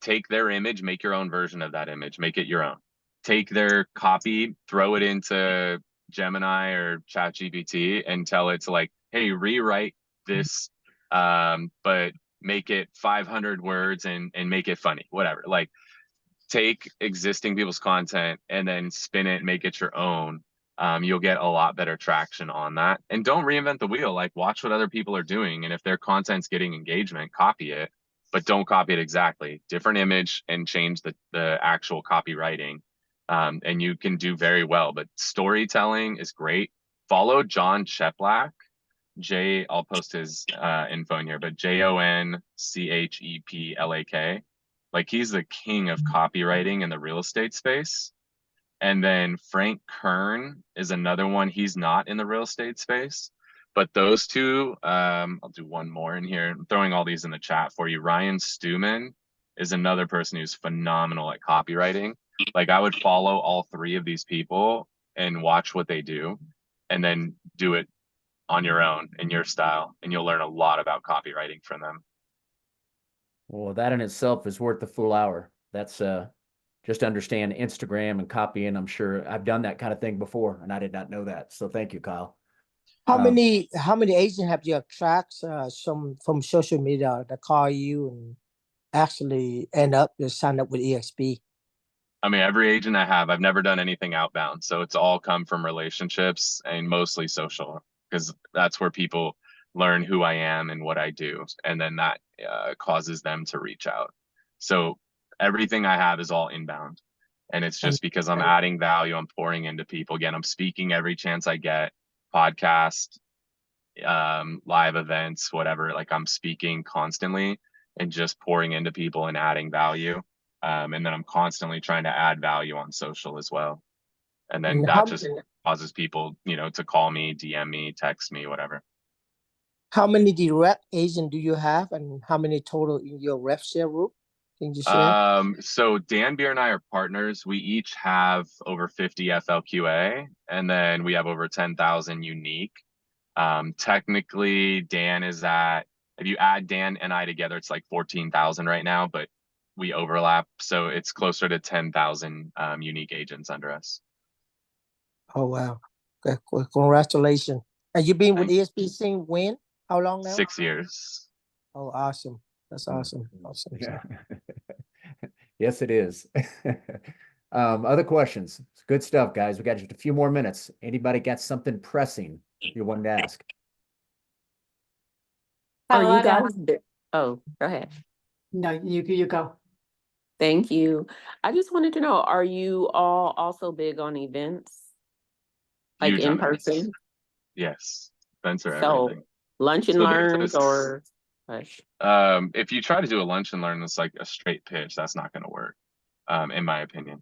take their image, make your own version of that image, make it your own. Take their copy, throw it into Gemini or ChatGPT and tell it to like, hey, rewrite this, but make it 500 words and make it funny, whatever. Like, take existing people's content and then spin it, make it your own. You'll get a lot better traction on that. And don't reinvent the wheel. Like, watch what other people are doing. And if their content's getting engagement, copy it, but don't copy it exactly. Different image and change the actual copywriting. And you can do very well. But storytelling is great. Follow John Cheplack. I'll post his info in here, but JONCHEPLAK. Like, he's the king of copywriting in the real estate space. And then Frank Kern is another one. He's not in the real estate space, but those two, I'll do one more in here. I'm throwing all these in the chat for you. Ryan Stewman is another person who's phenomenal at copywriting. Like, I would follow all 3 of these people and watch what they do and then do it on your own in your style, and you'll learn a lot about copywriting from them. Well, that in itself is worth the full hour. That's just to understand Instagram and copying. I'm sure I've done that kind of thing before, and I did not know that. So thank you, Kyle. How many agents have you attracted from social media that call you and actually end up to sign up with EXP? I mean, every agent I have, I've never done anything outbound. So it's all come from relationships and mostly social, because that's where people learn who I am and what I do. And then that causes them to reach out. So everything I have is all inbound. And it's just because I'm adding value, I'm pouring into people. Again, I'm speaking every chance I get, podcast, live events, whatever. Like, I'm speaking constantly and just pouring into people and adding value. And then I'm constantly trying to add value on social as well. And then that just causes people, to call me, DM me, text me, whatever. How many direct agents do you have, and how many total in your rep share group? Can you share? So Dan Beer and I are partners. We each have over 50 FLQA, and then we have over 10,000 unique. Technically, Dan is at, if you add Dan and I together, it's like 14,000 right now, but we overlap. So it's closer to 10,000 unique agents under us. Oh, wow. Okay, congratulations. And you've been with EXP since when? How long now? 6 years. Oh, awesome. That's awesome. Awesome. Yeah. Yes, it is. Other questions? Good stuff, guys. We got just a few more minutes. Anybody got something pressing you wanted to ask? Are you Kyle, guys, oh, go ahead. no, you go. Thank you. I just wanted to know, are you all also big on events? Like Huge in on events. person? Yes, events are So everything. lunch and So there's learns this, or? if you try to do a lunch and learn that's like a straight pitch, that's not going to work, in my opinion.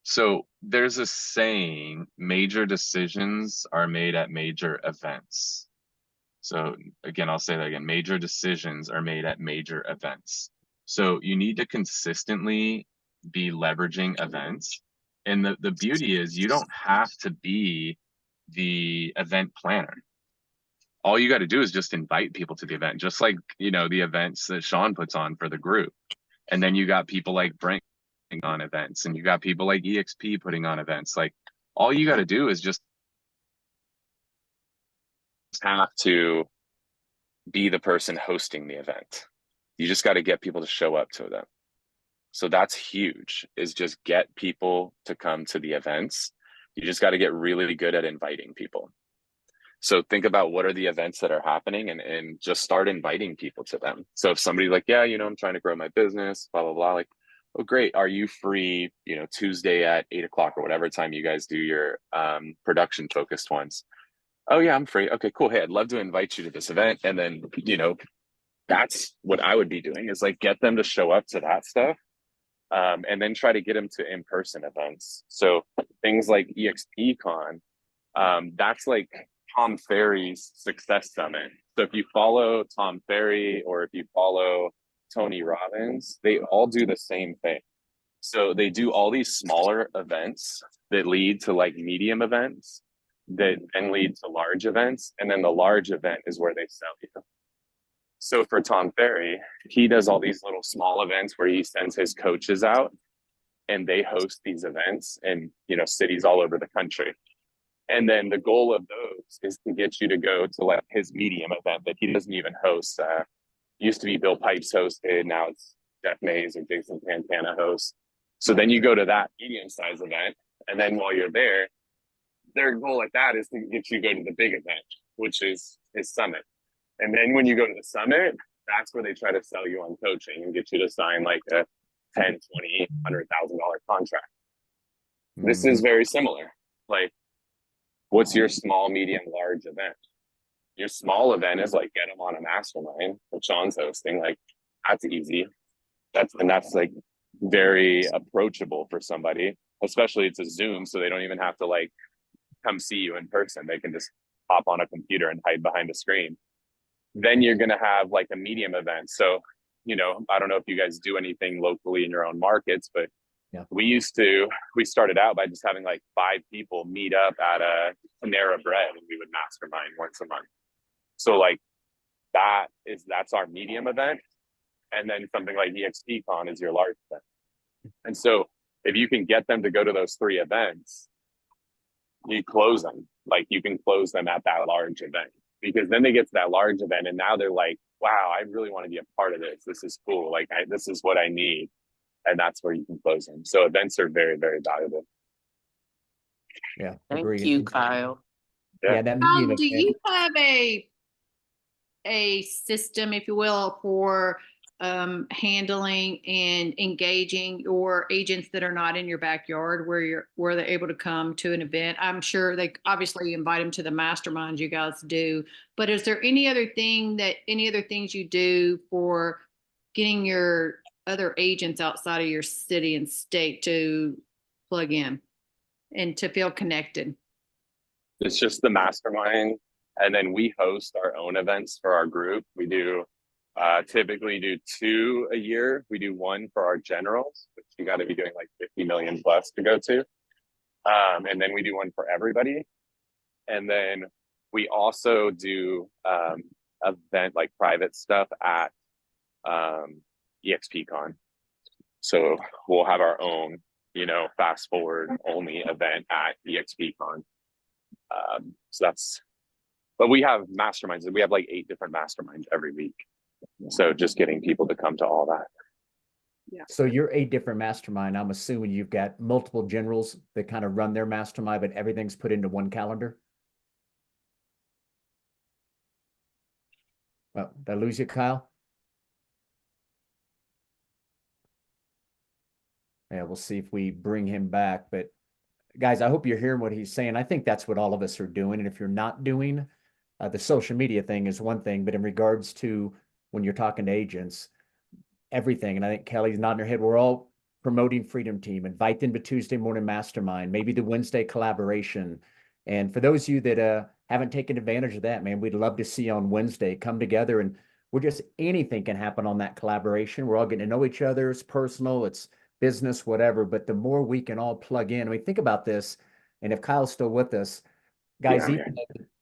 So there's a saying, major decisions are made at major events. So again, I'll say that again, major decisions are made at major events. So you need to consistently be leveraging events. And the beauty is you don't have to be the event planner. All you got to do is just invite people to the event, just like, you know, the events that Sean puts on for the group. And then you got people like Brent on events, and you got people like EXP putting on events. Like, all you got to do is just have to be the person hosting the event. You just got to get people to show up to them. So that's huge, is just get people to come to the events. You just got to get really good at inviting people. So think about what are the events that are happening, and just start inviting people to them. So if somebody's like, yeah, you know, I'm trying to grow my business, blah, blah, blah, like, oh, great. Are you free, you know, Tuesday at 8 o'clock or whatever time you guys do your production focused ones? Oh yeah, I'm free. Okay, cool. Hey, I'd love to invite you to this event. And then, you know, that's what I would be doing, is like get them to show up to that stuff. And then try to get them to in-person events. So things like EXPCon, that's like Tom Ferry's Success Summit. So if you follow Tom Ferry or if you follow Tony Robbins, they all do the same thing. So they do all these smaller events that lead to like medium events that then lead to large events. And then the large event is where they sell you. So for Tom Ferry, he does all these little small events where he sends his coaches out and they host these events in, you know, cities all over the country. And then the goal of those is to get you to go to like his medium event that he doesn't even host. Used to be Bill Pipes hosted, now it's Jeff Mays or Jason Pantana hosts. So then you go to that medium-sized event, and then while you're there, their goal at that is to get you to go to the big event, which is his summit. And then when you go to the summit, that's where they try to sell you on coaching and get you to sign like a $10, $20, $100,000 contract. This is very similar. Like, what's your small, medium, large event? Your small event is like get them on a mastermind that Sean's hosting. Like, that's easy. That's like very approachable for somebody, especially it's a Zoom, so they don't even have to like come see you in person. They can just hop on a computer and hide behind a screen. Then you're going to have like a medium event. So, you know, I don't know if you guys do anything locally in your own markets, but yeah, we started out by just having like 5 people meet up at a Panera Bread, and we would mastermind once a month. So like that's our medium event. And then something like EXPCon is your large event. And so if you can get them to go to those 3 events, you close them. Like, you can close them at that large event, because then they get to that large event and now they're like, wow, I really want to be a part of this. This is cool. Like, this is what I need. And that's where you can close them. So events are very, very valuable. Yeah. Thank Agreed. you, Kyle. Yeah, that medium Do event. you have a system, if you will, for handling and engaging your agents that are not in your backyard, where they're able to come to an event? I'm sure they obviously invite them to the masterminds you guys do, but is there any other things you do for getting your other agents outside of your city and state to plug in and to feel connected? It's just the mastermind. And then we host our own events for our group. We do typically do 2 a year. We do 1 for our generals, which you got to be doing like 50 million plus to go to. And then we do 1 for everybody. And then we also do event like private stuff at EXPCon. So we'll have our own, you know, fast forward only event at EXPCon. So that's, but we have masterminds. We have like 8 different masterminds every week. So just getting people to come to all that. Yeah. So you're a different mastermind. I'm assuming you've got multiple generals that kind of run their mastermind, but everything's put into one calendar. Well, Did I lose you, Kyle? Yeah, we'll see if we bring him back. But guys, I hope you're hearing what he's saying. I think that's what all of us are doing. And if you're not doing, the social media thing is one thing, but in regards to when you're talking to agents, everything. And I think Kelly's nodding her head. We're all promoting Freedom Team, invite them to Tuesday morning mastermind, maybe the Wednesday collaboration. And for those of you that haven't taken advantage of that, man, we'd love to see you on Wednesday. Come together, and we're just, anything can happen on that collaboration. We're all getting to know each other. It's personal, it's business, whatever. But the more we can all plug in, I mean, think about this. And if Kyle's still with us, guys, Yeah,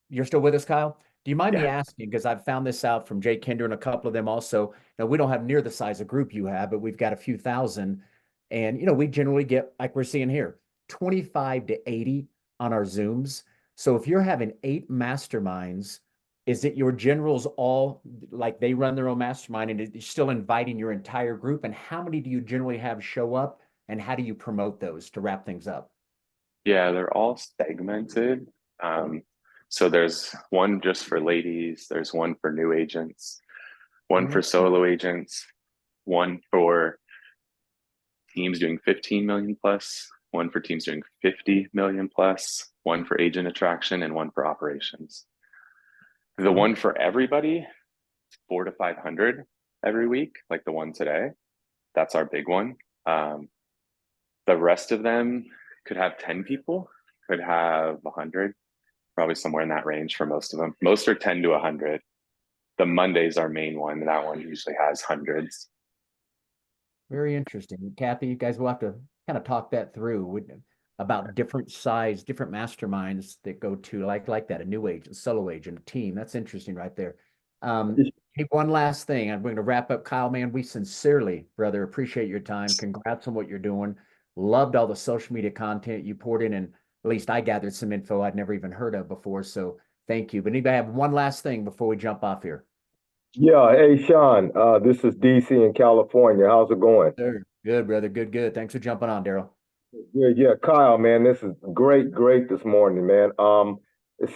you're still with us, Kyle? Do you mind me Yeah. asking, because I've found this out from Jay Kinder and a couple of them also. Now, we don't have near the size of group you have, but we've got a few thousand. And, we generally get, like we're seeing here, 25 to 80 on our Zooms. So if you're having 8 masterminds, is it your generals all, like they run their own mastermind and you're still inviting your entire group? And how many do you generally have show up? And how do you promote those to wrap things up? Yeah, they're all segmented. So there's one just for ladies, there's one for new agents, one for solo agents, one for teams doing 15 million plus, one for teams doing 50 million plus, one for agent attraction, and one for operations. The one for everybody, 400 to 500 every week, like the one today. That's our big one. The rest of them could have 10 people, could have 100, probably somewhere in that range for most of them. Most are 10 to 100. The Monday's our main one. That one usually has hundreds. Very interesting. Kathy, you guys will have to kind of talk that through about different size, different masterminds that go to like that, a new agent, solo agent, a team. That's interesting right there. Hey, one last thing. I'm going to wrap up, Kyle, man. We sincerely, brother, appreciate your time. Congrats on what you're doing. Loved all the social media content you poured in, and at least I gathered some info I'd never even heard of before. So thank you. But anybody have one last thing before we jump off here? Yeah, hey Sean, this is DC in California. How's it going? Sure. Good, brother. Good. Thanks for jumping on, Daryl. Yeah, Kyle, man, this is great this morning, man. It's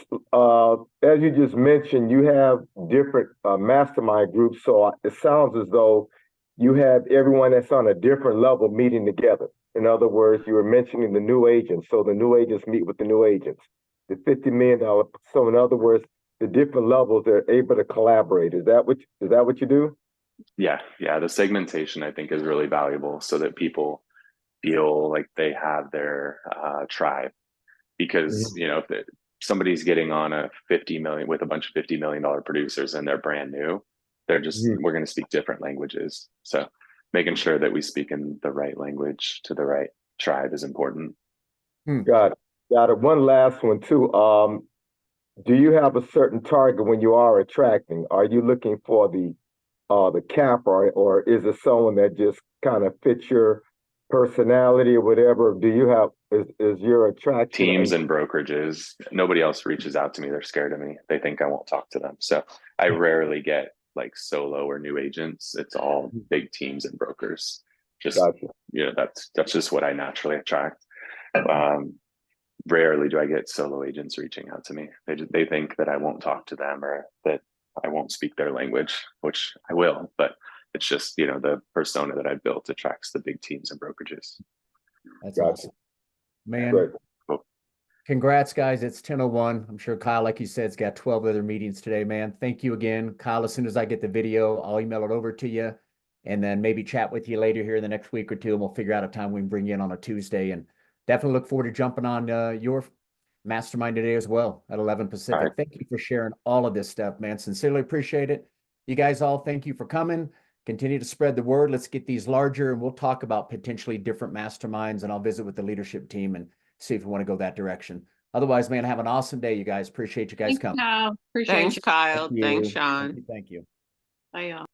as you just mentioned, you have different mastermind groups, so it sounds as though you have everyone that's on a different level meeting together. In other words, you were mentioning the new agents, so the new agents meet with the new agents. The $50 million. So in other words, the different levels they're able to collaborate. Is that what you do? Yeah. The segmentation I think is really valuable so that people feel like they have their tribe. Because if somebody's getting on a 50 million with a bunch of $50 million producers and they're brand new, they're just we're going to speak different languages. So making sure that we speak in the right language to the right tribe is important. Got it. One last one too. Do you have a certain target when you are attracting? Are you looking for the cap, or is it someone that just kind of fits your personality or whatever? Do you have is your attraction teams and brokerages? Nobody else reaches out to me. They're scared of me. They think I won't talk to them. So I rarely get like solo or new agents. It's all big teams and brokers. Just that's just what I naturally attract. Rarely do I get solo agents reaching out to me. They think that I won't talk to them or that I won't speak their language, which I will, but it's just, the persona that I've built attracts the big teams and brokerages. That's awesome. Man, congrats, guys. It's 10:01. I'm sure Kyle, like you said, has got 12 other meetings today, man. Thank you again. Kyle, as soon as I get the video, I'll email it over to you and then maybe chat with you later here in the next week or two, and we'll figure out a time we can bring you in on a Tuesday. And definitely look forward to jumping on your mastermind today as well at 11 Pacific. Right. Thank you for sharing all of this stuff, man. Sincerely appreciate it. You guys all, thank you for coming. Continue to spread the word. Let's get these larger, and we'll talk about potentially different masterminds, and I'll visit with the leadership team and see if we want to go that direction. Otherwise, man, have an awesome day, you guys. Appreciate you guys coming. Appreciate Thanks, Kyle. Thank you. Thanks, Sean. Thank you. Bye, y'all.